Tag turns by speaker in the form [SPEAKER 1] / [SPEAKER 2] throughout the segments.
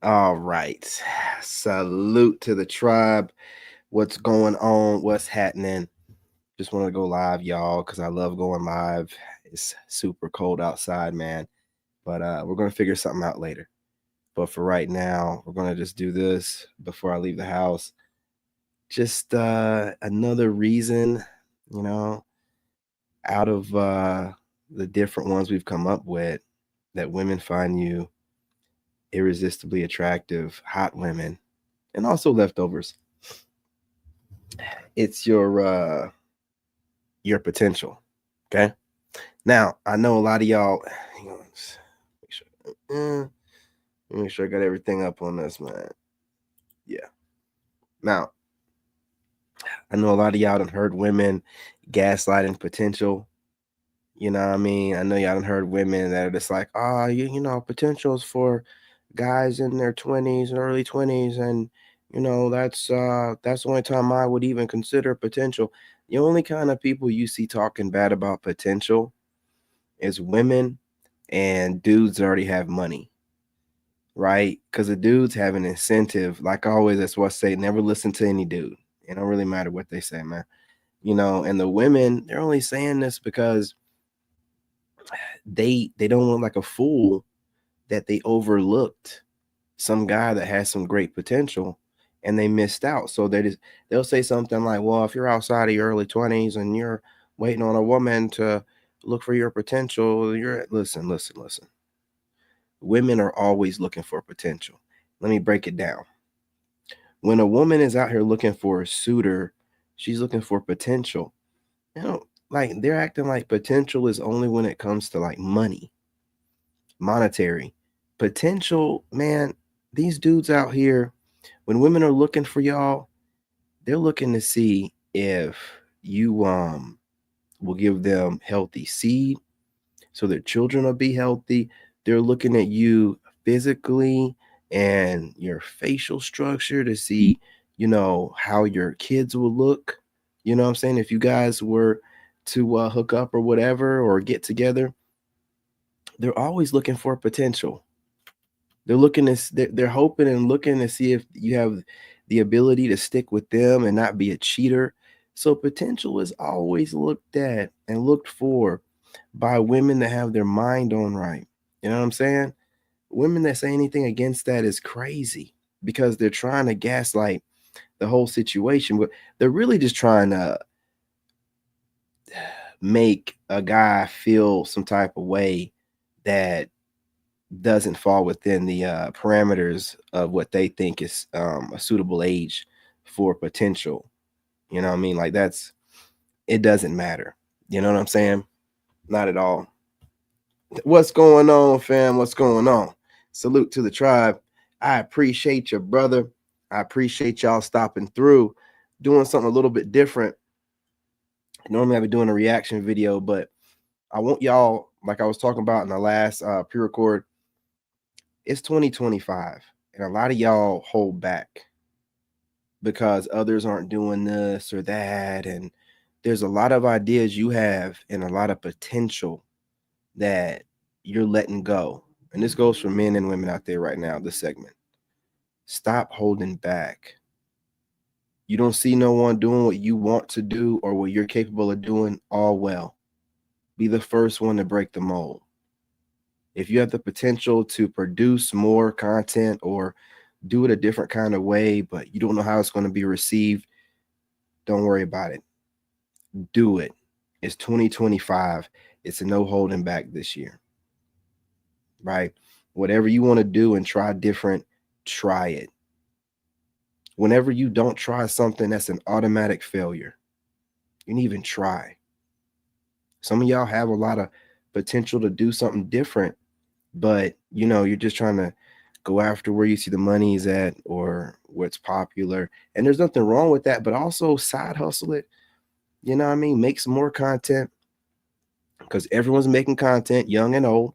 [SPEAKER 1] All right. Salute to the tribe. What's going on? What's happening? Just want to go live, y'all, because I love going live. It's super cold outside, man. But we're going to figure something out later. But for right now, we're going to just do this before I leave the house. Just another reason, you know, out of the different ones we've come up with, that women find you irresistibly attractive, hot women, and also leftovers. It's your potential. Okay. Now I know a lot of y'all. Hang on, make sure. Make sure I got everything up on this, man. Yeah. Now I know a lot of y'all done heard women gaslighting potential. You know what I mean? I know y'all done heard women that are just like, oh, potentials for guys in their 20s and early 20s, and that's the only time I would even consider potential. The only kind of people you see talking bad about potential is women and dudes that already have money, right? Because the dudes have an incentive. Like always, that's what I say, never listen to any dude. It don't really matter what they say, man. And the women, they're only saying this because they don't look like a fool that they overlooked some guy that has some great potential and they missed out. So they'll say something like, well, if you're outside of your early 20s and you're waiting on a woman to look for your potential, you're listen. Women are always looking for potential. Let me break it down. When a woman is out here looking for a suitor, she's looking for potential. Like they're acting like potential is only when it comes to like money, monetary. Potential, man, these dudes out here, when women are looking for y'all, they're looking to see if you will give them healthy seed so their children will be healthy. They're looking at you physically and your facial structure to see, how your kids will look. You know what I'm saying? If you guys were to hook up or whatever or get together, they're always looking for potential. They're hoping and looking to see if you have the ability to stick with them and not be a cheater. So potential is always looked at and looked for by women that have their mind on right. You know what I'm saying? Women that say anything against that is crazy because they're trying to gaslight the whole situation, but they're really just trying to make a guy feel some type of way that doesn't fall within the parameters of what they think is a suitable age for potential. You know what I mean? Like it doesn't matter. You know what I'm saying? Not at all. What's going on, fam? What's going on? Salute to the tribe. I appreciate you, brother. I appreciate y'all stopping through, doing something a little bit different. Normally I've been doing a reaction video, but I want y'all, like I was talking about in the last pre-record, it's 2025 and a lot of y'all hold back because others aren't doing this or that, and there's a lot of ideas you have and a lot of potential that you're letting go. And this goes for men and women out there right now, this segment. Stop holding back. You don't see no one doing what you want to do or what you're capable of doing, all well. Be the first one to break the mold. If you have the potential to produce more content or do it a different kind of way, but you don't know how it's going to be received, don't worry about it. Do it. It's 2025. It's a no holding back this year, right? Whatever you want to do and try different, try it. Whenever you don't try something, that's an automatic failure. You didn't even try. Some of y'all have a lot of potential to do something different, but you're just trying to go after where you see the money is at or what's popular. And there's nothing wrong with that, but also side hustle it. You know what I mean? Make some more content because everyone's making content, young and old.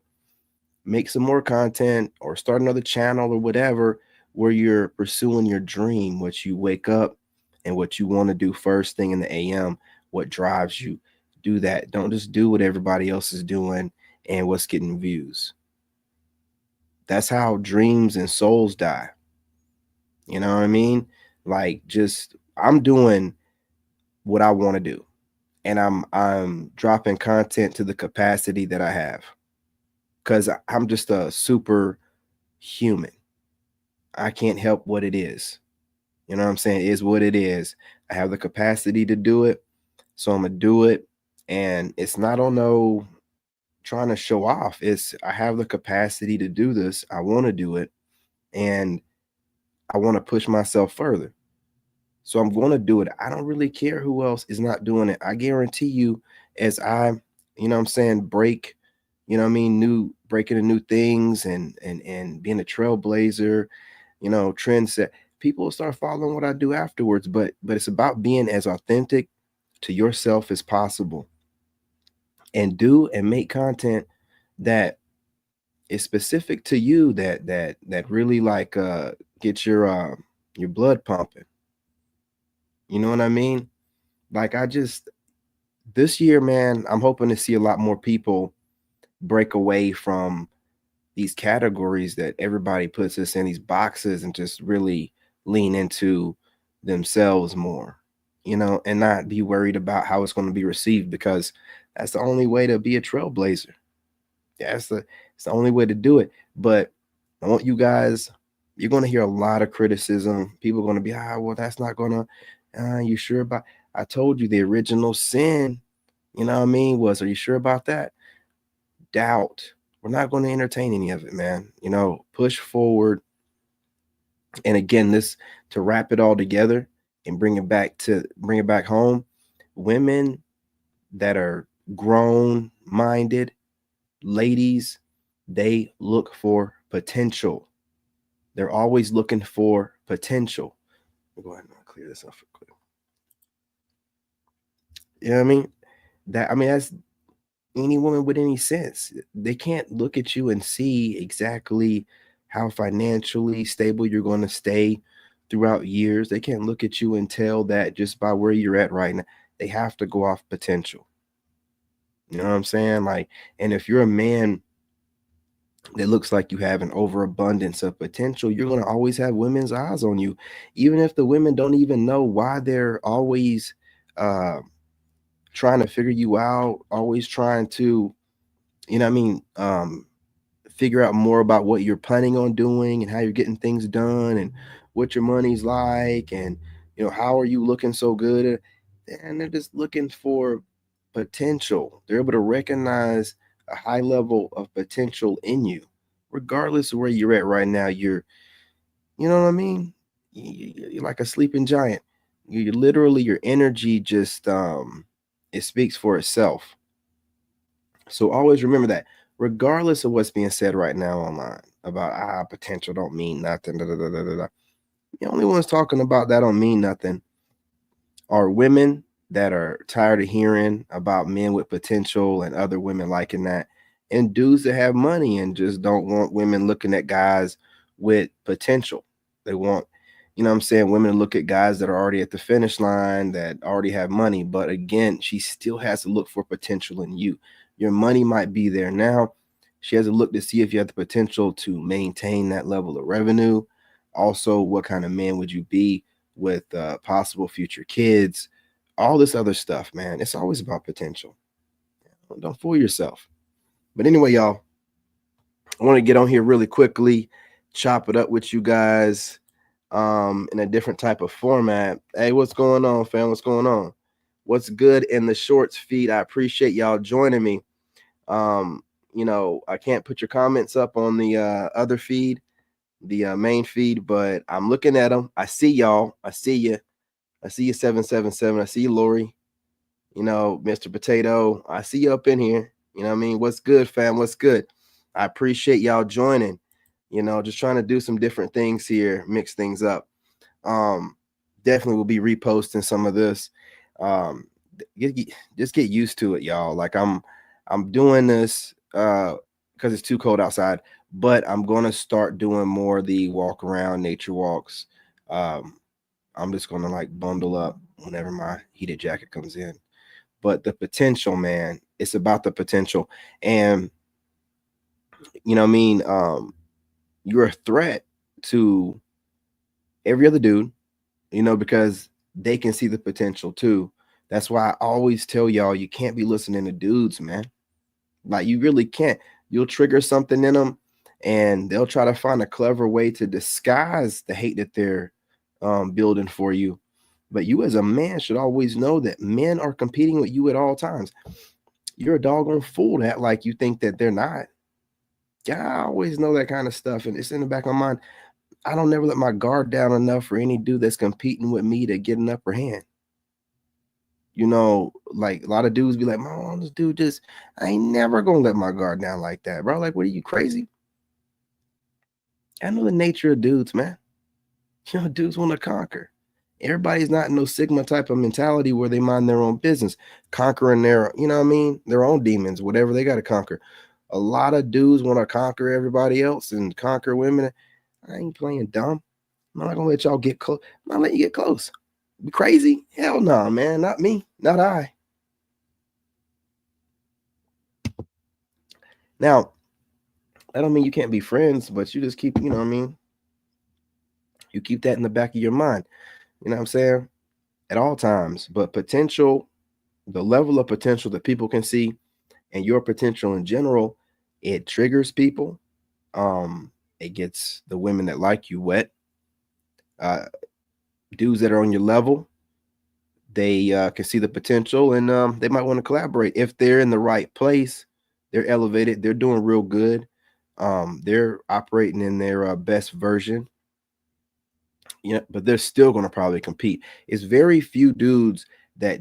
[SPEAKER 1] Make some more content or start another channel or whatever where you're pursuing your dream, what you wake up and what you want to do first thing in the AM, what drives you. Do that. Don't just do what everybody else is doing and what's getting views. That's how dreams and souls die. You know what I mean? Like, just I'm doing what I want to do, and I'm dropping content to the capacity that I have, because I'm just a super human. I can't help what it is. You know what I'm saying? It is what it is. I have the capacity to do it, so I'm gonna do it. And it's not on no trying to show off. It's I have the capacity to do this. I want to do it, and I want to push myself further. So I'm going to do it. I don't really care who else is not doing it. I guarantee you, as I, you know what I'm saying, break, you know what I mean, breaking the new things, and being a trailblazer, you know, trend set, people will start following what I do afterwards. But it's about being as authentic to yourself as possible, and do and make content that is specific to you, that really like get your blood pumping. You know what I mean? Like, I just this year, man, I'm hoping to see a lot more people break away from these categories that everybody puts us in, these boxes, and just really lean into themselves more, you know, and not be worried about how it's going to be received, because that's the only way to be a trailblazer. It's the only way to do it. But I want you guys, you're going to hear a lot of criticism. People are going to be, well, that's not going to, you sure about, I told you the original sin, you know what I mean, was, are you sure about that? Doubt. We're not going to entertain any of it, man. You know, push forward. And again, this, to wrap it all together and bring it back home, women that are grown minded, ladies, they look for potential. They're always looking for potential. Go ahead and clear this up quick. You know what I mean? That's any woman with any sense. They can't look at you and see exactly how financially stable you're going to stay throughout years. They can't look at you and tell that just by where you're at right now. They have to go off potential. You know what I'm saying? Like, and if you're a man that looks like you have an overabundance of potential, you're going to always have women's eyes on you, even if the women don't even know why. They're always uh, trying to figure you out, always trying to, you know what I mean, figure out more about what you're planning on doing and how you're getting things done and what your money's like, and you know, how are you looking so good. And they're just looking for potential. They're able to recognize a high level of potential in you, regardless of where you're at right now. You know what I mean, you're like a sleeping giant. You literally, your energy just it speaks for itself. So always remember that, regardless of what's being said right now online about potential don't mean nothing. Da, da, da, da, da, da. The only ones talking about that don't mean nothing are women that are tired of hearing about men with potential and other women liking that, and dudes that have money and just don't want women looking at guys with potential. They want, you know what I'm saying, women to look at guys that are already at the finish line, that already have money. But again, she still has to look for potential in you. Your money might be there now. She has to look to see if you have the potential to maintain that level of revenue. Also, what kind of man would you be with possible future kids? All this other stuff, man. It's always about potential. Don't fool yourself. But anyway, y'all, I want to get on here really quickly, chop it up with you guys in a different type of format. Hey, what's going on, fam? What's going on? What's good in the shorts feed? I appreciate y'all joining me. You know, I can't put your comments up on the other feed, the main feed, but I'm looking at them. I see y'all. I see you. I see you 777. I see you, Lori. You know, Mr. Potato. I see you up in here. You know what I mean? What's good, fam? What's good? I appreciate y'all joining. You know, just trying to do some different things here, mix things up. Um, Definitely will be reposting some of this. Just get used to it, y'all. Like, I'm doing this because it's too cold outside, but I'm gonna start doing more of the walk around nature walks. I'm just gonna like bundle up whenever my heated jacket comes in. But the potential, man, it's about the potential. And you know what I mean? you're a threat to every other dude, because they can see the potential too. That's why I always tell y'all you can't be listening to dudes, man. Like you really can't. You'll trigger something in them, and they'll try to find a clever way to disguise the hate that they're building for you. But you, as a man, should always know that men are competing with you at all times. You're a doggone fool to act like you think that they're not. Yeah, I always know that kind of stuff, and it's in the back of my mind. I don't never let my guard down enough for any dude that's competing with me to get an upper hand. Like a lot of dudes be like, "Man, this dude just, I ain't never gonna let my guard down like that, bro." Like, what are you crazy? I know the nature of dudes, man. Dudes want to conquer. Everybody's not in no Sigma type of mentality where they mind their own business, conquering their, what I mean, their own demons, whatever they got to conquer. A lot of dudes want to conquer everybody else and conquer women. I ain't playing dumb. I'm not gonna let y'all get close. I'm not letting you get close. Be crazy? Hell no, man. Not me. Not I. Now, I don't mean you can't be friends, but you just keep, what I mean? You keep that in the back of your mind. You know what I'm saying? At all times. But potential, the level of potential that people can see and your potential in general, it triggers people. It gets the women that like you wet. Uh, Dudes that are on your level, they can see the potential, and they might want to collaborate if they're in the right place. They're elevated. They're doing real good. They're operating in their best version. But they're still going to probably compete. It's very few dudes that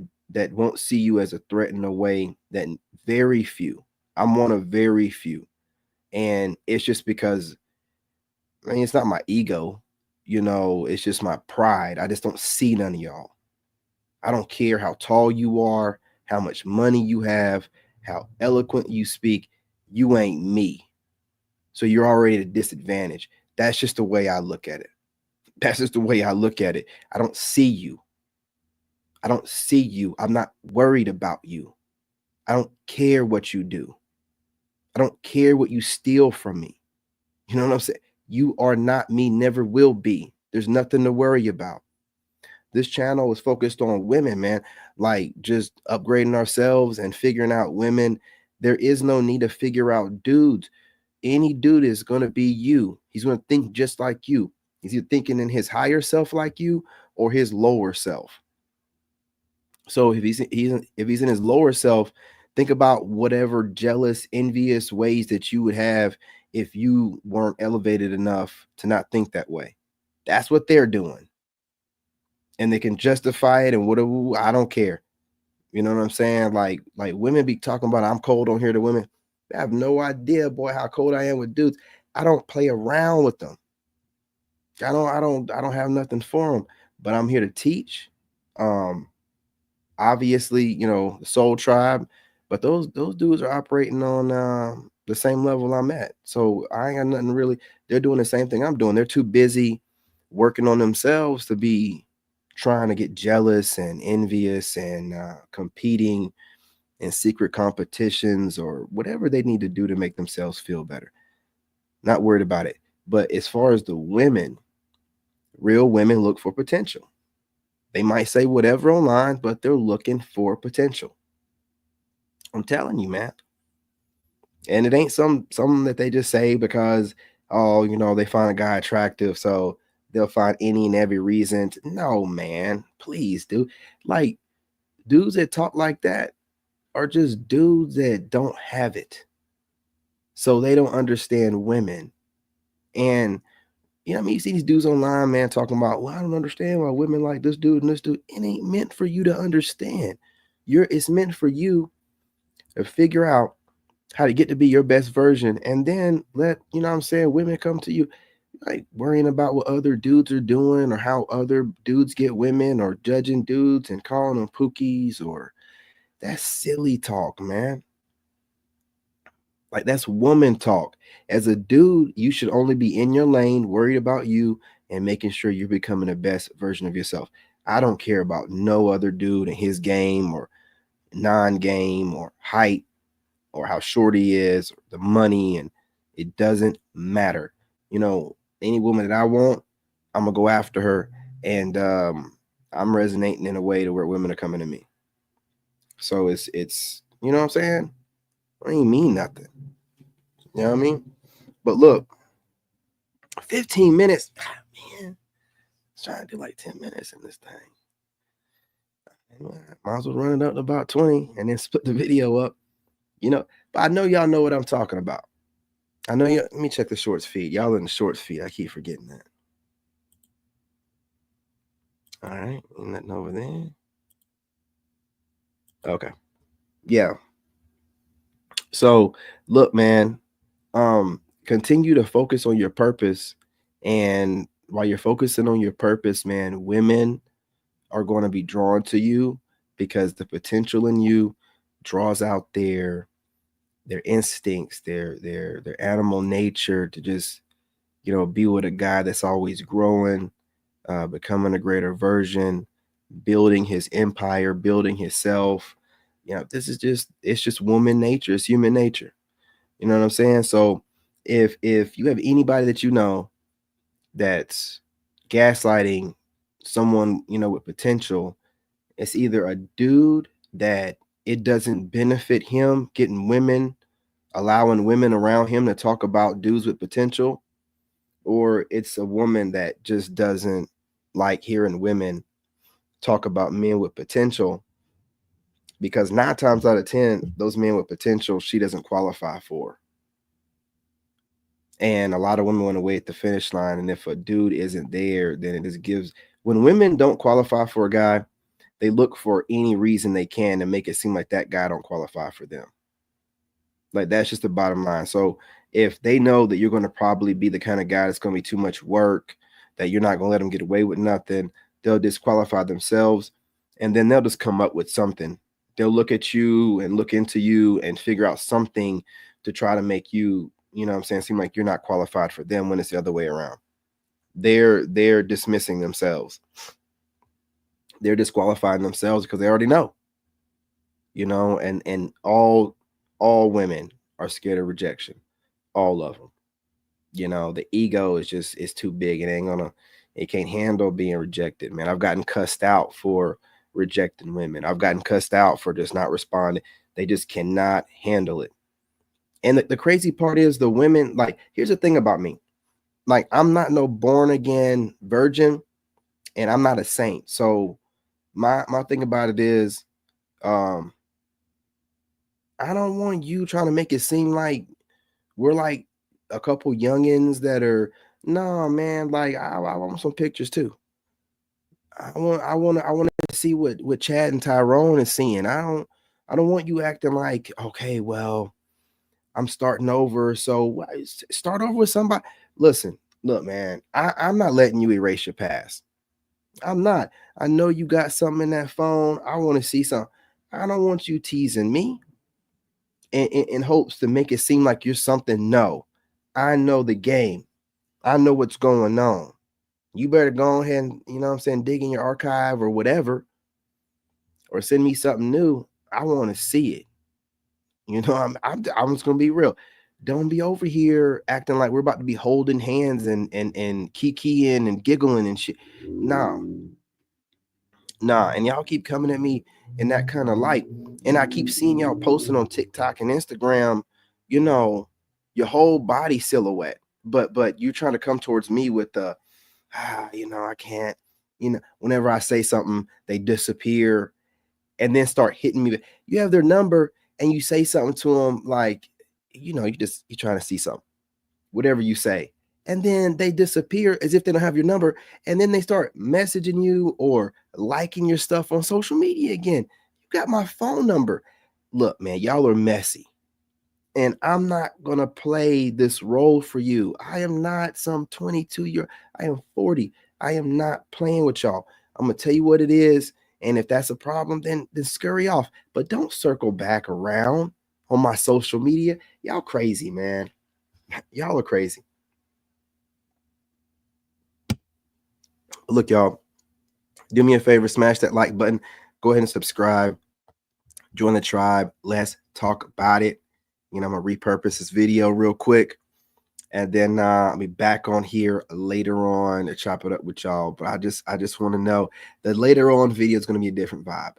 [SPEAKER 1] won't see you as a threat in a way. That very few. I'm one of very few, and it's just because I mean it's not my ego. It's just my pride. I just don't see none of y'all. I don't care how tall you are, how much money you have, how eloquent you speak. You ain't me. So you're already at a disadvantage. That's just the way I look at it. That's just the way I look at it. I don't see you. I don't see you. I'm not worried about you. I don't care what you do. I don't care what you steal from me. You know what I'm saying? You are not me, never will be. There's nothing to worry about. This channel is focused on women, man, like just upgrading ourselves and figuring out women. There is no need to figure out dudes. Any dude is going to be you. He's going to think just like you. He's either thinking in his higher self like you or his lower self. So if he's in his lower self, think about whatever jealous, envious ways that you would have if you weren't elevated enough to not think that way. That's what they're doing. And they can justify it and whatever. I don't care. You know what I'm saying? Like women be talking about I'm cold on here to women. I have no idea, boy, how cold I am with dudes. I don't play around with them. I don't have nothing for them, but I'm here to teach. Obviously, the Soul Tribe, but those dudes are operating on the same level I'm at. So I ain't got nothing really. They're doing the same thing I'm doing. They're too busy working on themselves to be trying to get jealous and envious and competing in secret competitions or whatever they need to do to make themselves feel better. Not worried about it. But as far as the women, real women look for potential. They might say whatever online, but they're looking for potential. I'm telling you, man. And it ain't something that they just say because they find a guy attractive, so they'll find any and every reason to, no, man, please, dude. Like dudes that talk like that are just dudes that don't have it. So they don't understand women. And you see these dudes online, man, talking about, well, I don't understand why women like this dude and this dude. It ain't meant for you to understand. It's meant for you to figure out how to get to be your best version and then let, women come to you. Like worrying about what other dudes are doing or how other dudes get women or judging dudes and calling them pookies or that's silly talk, man. Like that's woman talk. As a dude, you should only be in your lane, worried about you and making sure you're becoming the best version of yourself. I don't care about no other dude in his game or non-game or height or how short he is, or the money, and it doesn't matter. you know, any woman that I want, I'm gonna go after her, and I'm resonating in a way to where women are coming to me. So it's you know what I'm saying? I ain't mean nothing. You know what I mean? But look, 15 minutes, man. I was trying to do like 10 minutes in this thing. Might as well run it up to about 20 and then split the video up. You know, but I know y'all know what I'm talking about. I know you. Let me check the shorts feed. Y'all in the shorts feed. I keep forgetting that. All right, nothing over there. Okay, yeah. So look, man. Continue to focus on your purpose, and while you're focusing on your purpose, man, women are going to be drawn to you because the potential in you draws out their instincts, their animal nature to just, you know, be with a guy that's always growing, becoming a greater version, building his empire, building himself. You know, this is just it's just woman nature, it's human nature. You know what I'm saying? So if you have anybody that you know that's gaslighting someone, you know, with potential, it's either a dude that it doesn't benefit him getting women, allowing women around him to talk about dudes with potential, or it's a woman that just doesn't like hearing women talk about men with potential, because 9 times out of 10, those men with potential she doesn't qualify for. And a lot of women want to wait at the finish line. And if a dude isn't there, then it just gives, when women don't qualify for a guy, they look for any reason they can to make it seem like that guy don't qualify for them. Like that's just the bottom line. So if they know that you're going to probably be the kind of guy that's going to be too much work, that you're not going to let them get away with nothing, they'll disqualify themselves, and then they'll just come up with something. They'll look at you and look into you and figure out something to try to make you, you know what I'm saying, seem like you're not qualified for them when it's the other way around. They're dismissing themselves. They're disqualifying themselves because they already know, you know, and all women are scared of rejection. All of them. You know, the ego is just it's too big. It can't handle being rejected, man. I've gotten cussed out for rejecting women. I've gotten cussed out for just not responding. They just cannot handle it. And the crazy part is the women, like, here's the thing about me. Like, I'm not no born again virgin, and I'm not a saint. So my thing about it is, um, I don't want you trying to make it seem like we're like a couple youngins that are, no, man, like I want some pictures too. I want to see what Chad and Tyrone is seeing. I don't want you acting like, okay, well, I'm starting over. So start over with somebody. Listen, look, man, I'm not letting you erase your past. I'm not. I know you got something in that phone. I want to see something. I don't want you teasing me in hopes to make it seem like you're something. No, I know the game. I know what's going on. You better go ahead and, you know what I'm saying, dig in your archive or whatever, or send me something new. I want to see it. You know, I'm just gonna be real. Don't be over here acting like we're about to be holding hands and kikiing and giggling and shit. Nah, nah. And y'all keep coming at me in that kind of light. And I keep seeing y'all posting on TikTok and Instagram, you know, your whole body silhouette. But you're trying to come towards me with the you know, I can't, you know, whenever I say something, they disappear and then start hitting me. You have their number and you say something to them like, you know, you're trying to see something, whatever you say. And then they disappear as if they don't have your number. And then they start messaging you or liking your stuff on social media again. You got my phone number. Look, man, y'all are messy. And I'm not going to play this role for you. I am not some 22-year. I am 40. I am not playing with y'all. I'm going to tell you what it is. And if that's a problem, then scurry off. But don't circle back around on my social media. Y'all crazy, man. Y'all are crazy. Look, y'all, do me a favor, smash that like button. Go ahead and subscribe. Join the tribe. Let's talk about it. You know, I'm going to repurpose this video real quick. And then I'll be back on here later on to chop it up with y'all. But I just want to know that later on video is going to be a different vibe.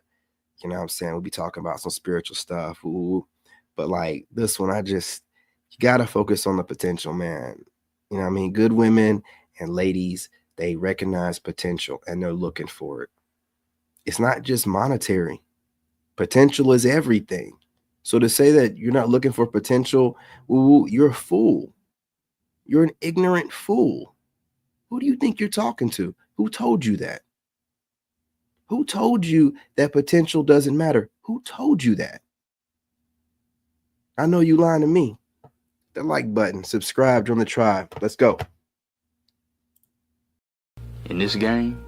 [SPEAKER 1] You know what I'm saying? We'll be talking about some spiritual stuff. Ooh. But like this one, you got to focus on the potential, man. You know what I mean? Good women and ladies, they recognize potential and they're looking for it. It's not just monetary. Potential is everything. So to say that you're not looking for potential, ooh, you're a fool. You're an ignorant fool. Who do you think you're talking to? Who told you that? Who told you that potential doesn't matter? Who told you that? I know you lying to me. The like button, subscribe, join the tribe. Let's go.
[SPEAKER 2] In this game,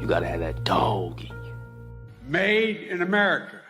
[SPEAKER 2] you gotta have that dog in you.
[SPEAKER 3] Made in America.